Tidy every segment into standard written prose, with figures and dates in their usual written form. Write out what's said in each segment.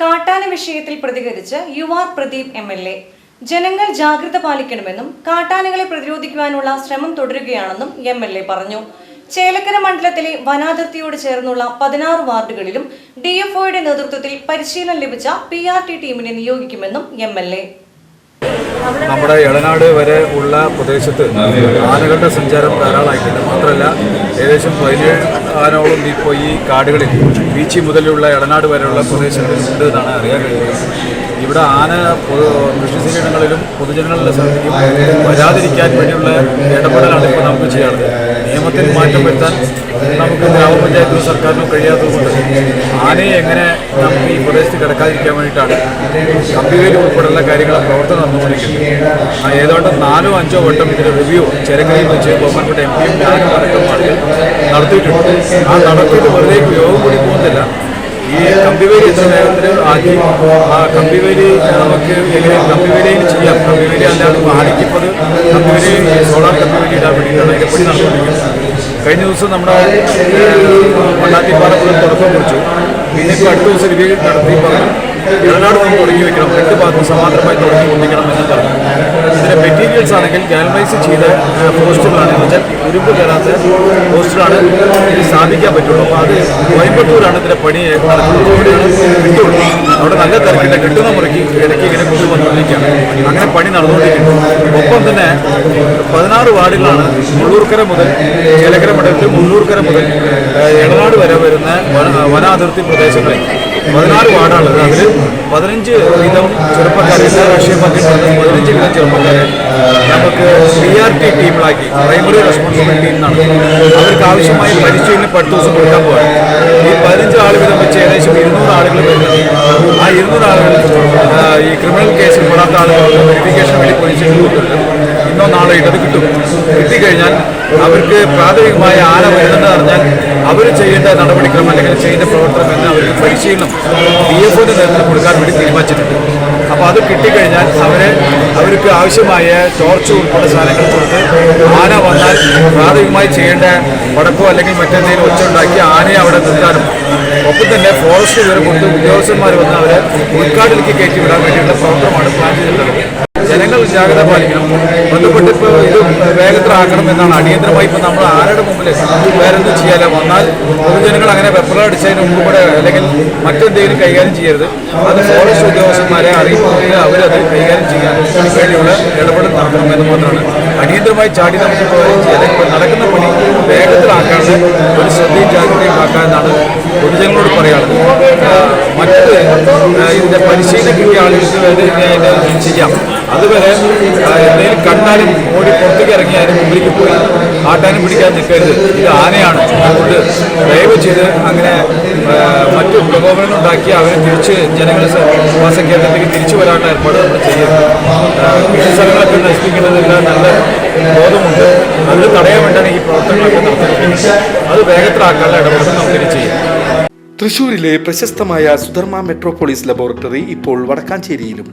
കാട്ടാന വിഷയത്തിൽ പ്രതികരിച്ച് യുവാർ പ്രദീപ് MLA. ജനങ്ങൾ ജാഗ്രത പാലിക്കണമെന്നും കാട്ടാനകളെ പ്രതിരോധിക്കുവാനുള്ള ശ്രമം തുടരുകയാണെന്നും MLA പറഞ്ഞു. ചേലക്കര മണ്ഡലത്തിലെ വനാതിർത്തിയോട് ചേർന്നുള്ള 16 വാർഡുകളിലും DFOയുടെ നേതൃത്വത്തിൽ പരിശീലനം ലഭിച്ച PRT ടീമിനെ നിയോഗിക്കുമെന്നും MLA. നമ്മുടെ എളനാട് വരെ ഉള്ള പ്രദേശത്ത് ആനകളുടെ സഞ്ചാരം ധാരാളമായിട്ടുണ്ട്. മാത്രമല്ല ഏകദേശം 17 ആനകളും ഇപ്പോൾ ഈ കാടുകളിൽ ബീച്ചി മുതലുള്ള എളനാട് വരെയുള്ള പ്രദേശങ്ങളിൽ ഉണ്ട് എന്നാണ് അറിയാൻ കഴിയുന്നത്. ഇവിടെ ആന കൃഷിസ്ഥലങ്ങളിലും പൊതുജനങ്ങളുടെ സ്ഥലത്തേക്കും വരാതിരിക്കാൻ വേണ്ടിയുള്ള ഇടപെടലാണ് ഇപ്പോൾ നമുക്ക് ചെയ്യാറുള്ളത്. നിയമത്തിൽ മാറ്റം വരുത്താൻ നമുക്ക് ഗ്രാമപഞ്ചായത്തിനും സർക്കാരിനും കഴിയാത്തതുകൊണ്ട് ആനയെ എങ്ങനെ നമുക്ക് ഈ പ്രദേശത്ത് കിടക്കാതിരിക്കാൻ വേണ്ടിയിട്ടാണ് കമ്പിവേലി ഉൾപ്പെടെയുള്ള കാര്യങ്ങൾ പ്രവർത്തനം നടന്നുകൊണ്ടിരിക്കുന്നത്. ഏതാണ്ട് 4 or 5 വട്ടം ഇതിൻ്റെ റിവ്യൂ ചേലക്കരയിൽ വെച്ച് ബഹുമാനപ്പെട്ട MPയും ഞാനും അടക്കം നടത്തിയിട്ടുണ്ട്. ആ നടത്തിയിട്ട് വെറുതെ യോഗം കൂടി പോകുന്നില്ല. ഈ കമ്പിവേലി എത്ര വേഗത്തിൽ ആക്കി ആ കമ്പിവേലി നമുക്ക് എങ്ങനെ കമ്പിവേലിയിൽ ചെയ്യാം. കമ്പിവേലി അല്ലാതെ ആടിക്കിപ്പത് കമ്പിവേലി സോളാർ കമ്പിവേലി ഇടാൻ വേണ്ടിയിട്ടാണ് അതിൻ്റെ പണി നടന്നുകൊണ്ടിരിക്കുന്നത്. കഴിഞ്ഞ ദിവസം നമ്മുടെ വണ്ണാത്തിപ്പാറ തുടക്കം കുറിച്ചു. പിന്നെ ഇപ്പോൾ അടുത്ത ദിവസം റിവ്യൂ നടത്തി പറഞ്ഞു എളനാട് നമുക്ക് തുടങ്ങി വെക്കണം, 2 ഭാഗത്തും സമാന്തരമായി തുടങ്ങി കൊണ്ടിരിക്കണം എന്ന് പറഞ്ഞു. ഇതിൻ്റെ മെറ്റീരിയൽസ് ആണെങ്കിൽ ഗാൽവനൈസ് ചെയ്ത പോസ്റ്റുകളാണ്, എന്ന് വെച്ചാൽ ഉരുമ്പ് കയറാത്ത പോസ്റ്റുകളാണ് ഇത് സ്ഥാപിക്കാൻ പറ്റുള്ളൂ. അപ്പോൾ അത് കോയമ്പത്തൂരാണ് ഇതിൻ്റെ പണി നടക്കുന്നത്. അവിടെയാണ് കിട്ടുള്ളൂ. അവിടെ നല്ല തിരക്കില്ല, കിട്ടുന്ന മുറയ്ക്ക് ഇടയ്ക്ക് ഇങ്ങനെ കൊണ്ടുവന്നുകൊണ്ടിരിക്കുകയാണ്. അങ്ങനെ പണി നടന്നുകൊണ്ടിരിക്കുന്നു. ഒപ്പം തന്നെ 16 വാർഡുകളാണ് മുള്ളൂർക്കര മുതൽ ചേലക്കര മണ്ഡലത്തിൽ മുള്ളൂർക്കര മുതൽ എളനാട് വരെ വരുന്ന വനാതിർത്തി പ്രദേശങ്ങളിൽ 14 വാർഡാണുള്ളത്. അതിൽ 15 വീതം ചെറുപ്പക്കാരെ രാഷ്ട്രീയ പാർട്ടികളുടെ 15 വീതം ചെറുപ്പക്കാരെ നമുക്ക് PRT ടീമിലാക്കി, പ്രൈമറി റെസ്പോൺസിബിലിറ്റി എന്നാണ്. അവർക്ക് ആവശ്യമായ പരിശീലനം 10 ദിവസം കൊടുക്കാൻ പോകാൻ ഈ 15 ആൾ വീതം വെച്ച് ഏകദേശം 200 ആളുകൾ വരുന്നത്. ആ 200 ആളുകൾ ഈ ക്രിമിനൽ കേസിൽ പെടാത്ത ആളുകൾക്ക് വെരിഫിക്കേഷൻ വേണ്ടി പോലീസ് കൊടുത്തിട്ടുണ്ട്. ഇന്നോ നാളെ ഇടത് കിട്ടും. കിട്ടിക്കഴിഞ്ഞാൽ അവർക്ക് പ്രാഥമികമായ ആന വരുന്നതെന്ന് പറഞ്ഞാൽ അവർ ചെയ്യേണ്ട നടപടിക്രമം അല്ലെങ്കിൽ ചെയ്യേണ്ട പ്രവർത്തനം എന്ന് അവർക്ക് പരിശീലനം DFOയുടെ നേതൃത്വം കൊടുക്കാൻ വേണ്ടി തീരുമാനിച്ചിട്ടുണ്ട്. അപ്പോൾ അത് കിട്ടിക്കഴിഞ്ഞാൽ അവർക്ക് ആവശ്യമായ ടോർച്ച് ഉൾപ്പെടെ സാധനങ്ങൾ കൊടുത്ത് ആന വന്നാൽ പ്രാഥമികമായി ചെയ്യേണ്ട പടക്കോ അല്ലെങ്കിൽ മറ്റെന്തെങ്കിലും ഒച്ച ഉണ്ടാക്കി ആനയെ അവിടെ നിർത്താനും ഒപ്പം തന്നെ ഫോറസ്റ്റ് വരെ കൊണ്ട് ഉദ്യോഗസ്ഥന്മാർ വന്ന് അവരെ ഉൾക്കാട്ടിലേക്ക് കയറ്റി വിടാൻ വേണ്ടിയുള്ള പ്രവർത്തനമാണ് പ്ലാൻ ചെയ്തിട്ടുള്ളത്. ജനങ്ങൾ ജാഗ്രത പാലിക്കണം. ബന്ധപ്പെട്ട് ഇപ്പോൾ ഇത് വേഗത്തിലാക്കണം എന്നാണ് അടിയന്തരമായി. ഇപ്പോൾ നമ്മൾ ആരുടെ മുമ്പിൽ വേറെന്തും ചെയ്യാതെ വന്നാൽ പൊതുജനങ്ങൾ അങ്ങനെ വെപ്പറ അടിച്ചതിന് മുമ്പ് കൂടെ അല്ലെങ്കിൽ മറ്റെന്തെങ്കിലും കൈകാര്യം ചെയ്യരുത്. അത് ഫോറസ്റ്റ് ഉദ്യോഗസ്ഥന്മാരെ അറിയിക്കുന്നത് അവരത് കൈകാര്യം ചെയ്യാൻ വേണ്ടിയുള്ള ഇടപെടൽ നടത്തണമെന്ന് മാത്രമാണ്. അടിയന്തരമായി ചാടി നമുക്ക് ചെയ്യാതെ ഇപ്പോൾ നടക്കുന്ന പണി വേഗത്തിലാക്കാണ്ട് ഒരു ശ്രദ്ധയും ജാഗ്രതയും ആക്കാമെന്നാണ് പൊതുജനങ്ങളോട് പറയാനുള്ളത്. മറ്റത് ഇതിൻ്റെ പരിശീലനം കിട്ടിയ ആളുകൾക്ക് ചെയ്യാം. അതുവരെ എന്തെങ്കിലും കണ്ടാലും ഓടി പുറത്തേക്ക് ഇറങ്ങിയാലും മുമ്പിലേക്ക് പോയി ആട്ടാനും പിടിക്കാൻ നിൽക്കരുത്. ഇത് ആനയാണ്. അതുകൊണ്ട് ദയവ് ചെയ്ത് അങ്ങനെ മറ്റു പ്രകോപനങ്ങൾ ഉണ്ടാക്കി അവരെ തിരിച്ച് ജനങ്ങളെ വാസകേന്ദ്രത്തേക്ക് തിരിച്ചു വരാനുള്ള ഏർപ്പാട് നമ്മൾ ചെയ്യരുത്. കൃഷി സ്ഥലങ്ങളൊക്കെ നശിപ്പിക്കുന്നതില്ല നല്ല ബോധമുണ്ട്. അത് തടയാൻ വേണ്ടിയാണ് ഈ പ്രവർത്തനങ്ങളൊക്കെ നടത്തുന്നത്. അത് വേഗത്തിലാക്കാനുള്ള ഇടപെടൽ നമുക്കിനി ചെയ്യാം. തൃശൂരിലെ പ്രശസ്തമായ സുധർമ്മ മെട്രോപോളിസ് ലബോറട്ടറി ഇപ്പോൾ വടക്കാഞ്ചേരിയിലും.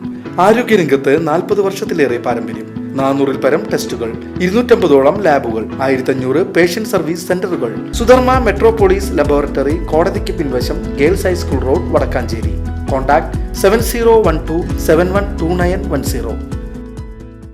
ആരോഗ്യരംഗത്ത് 40 വർഷത്തിലേറെ പാരമ്പര്യം, 400-ൽ പരം ടെസ്റ്റുകൾ, 250ഓളം ലാബുകൾ, 1500 പേഷ്യന്റ് സർവീസ് സെന്ററുകൾ. സുധർമ്മ മെട്രോപോളിസ് ലബോറട്ടറി, കോടതിക്ക് പിൻവശം, girls high school road, Vadakkanchery. Contact 7012712910.